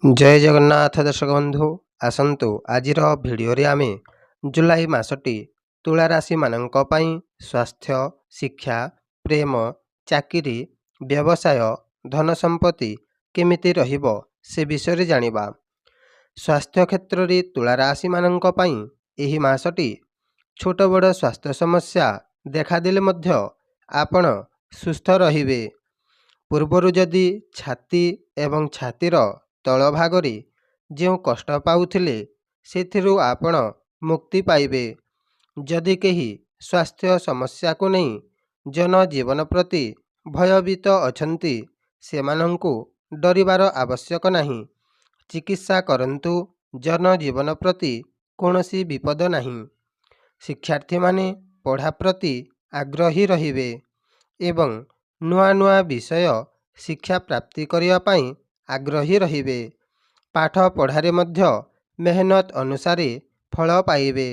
जय जगन्नाथ दर्शक बंधु आसंतु आजिर भिडियोरे आमे जुलाई मासटी तुला राशि मानंक पई स्वास्थ्य शिक्षा प्रेम चाकिरी व्यवसाय धन संपत्ति केमिति रहिबो से विषय जानिबा। स्वास्थ्य क्षेत्र रे तुला राशि मानंक पई एही मासटी छोट बड़ स्वास्थ्य समस्या देखा दिले मध्य आपण सुस्थ रहिबे। पूर्वरु जदि छाती एवं छातीर तल भागरे जो कष्ट पाउथिले सेथिरु आपण मुक्ति पाइबे। जदि केही स्वास्थ्य समस्या को नहीं जनजीवन प्रति भयभीत अछंती सेमानंकु डरिबार आवश्यक नहीं। चिकित्सा करंतु जनजीवन प्रति कोनोसी विपद नहीं। शिक्षार्थी माने पढ़ा प्रति आग्रही रहिबे एवं नुआ नुआ विषय शिक्षा प्राप्ति करिया पई आग्रही रहिबे। पाठ पढ़ारे मध्य मेहनत अनुसारे फल पाइबे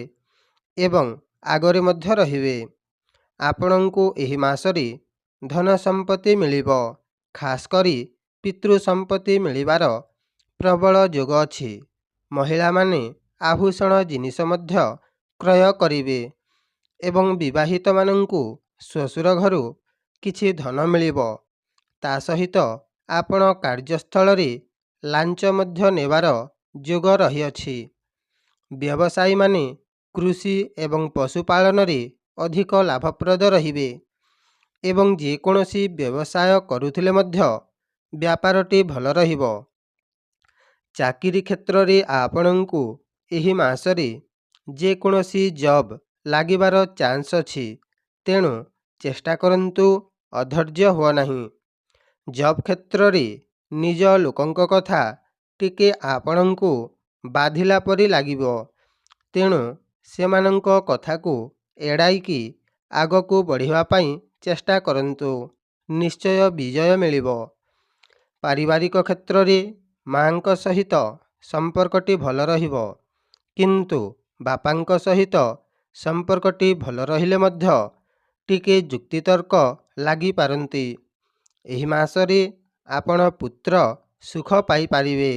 एवं आगरे मध्य रहिबे। आपणंकु एही मासरे धन संपत्ति मिलिबो। खास करी पितृ संपत्ति मिलिबार प्रबल योग अछि। महिला माने आभूषण जिनिष मध्य क्रय करिबे एवं विवाहित मानंकु श्वशुर घरु किछि धन मिलिबो। ता सहित आपण कार्यस्थल रे लांच मध्य नेबार योग रहिअछि। व्यवसायी माने कृषि एवं पशुपालन रे अधिक लाभप्रद रहिबे एवं जे कोनोसी व्यवसाय करुथिले मध्य व्यापारटी भल रहिबो। चाकिरी क्षेत्र रे आपणंकु एही मासरे जे कोनोसी जॉब लागिबार चांस अछि, तेणु चेष्टा करंतु अधैर्य हुआ नहीं। जॉब क्षेत्र रे निज लोकंक कथा टिके आपणंकु बाधिला परि लागिबो, तेणु सेमानंक कथाकु एड़ाईकी आगकु बढ़िबा पई चेष्टा करंतु, निश्चय विजय मिलिबो। पारिवारिक क्षेत्र रे मांक सहित संपर्कटी भल रहिबो, किंतु बापांक सहित संपर्कटी भल रहिले मध्य टिके जुक्तितर्क लागि पारंती। एही मासरे आपण पुत्र सुख पाई पारिबे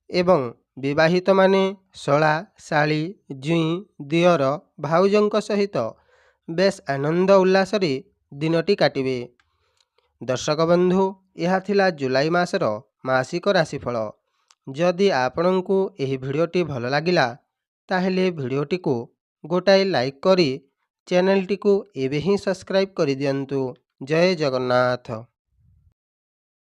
एवं विवाहित माने शला शाली जुई दियर भाउजंक सहित बेस आनंद उल्लास रे दिनटी काटिबे। दर्शक बंधु यह थिला जुलाई मासर मासिक राशिफल। जदि आपणंकु एही भिडियोटी भल लागिला ताहेले भिडियोटी को गोटाए लाइक करी चैनल टी को एबे ही सब्सक्राइब करि दियंतु। जय जगन्नाथ।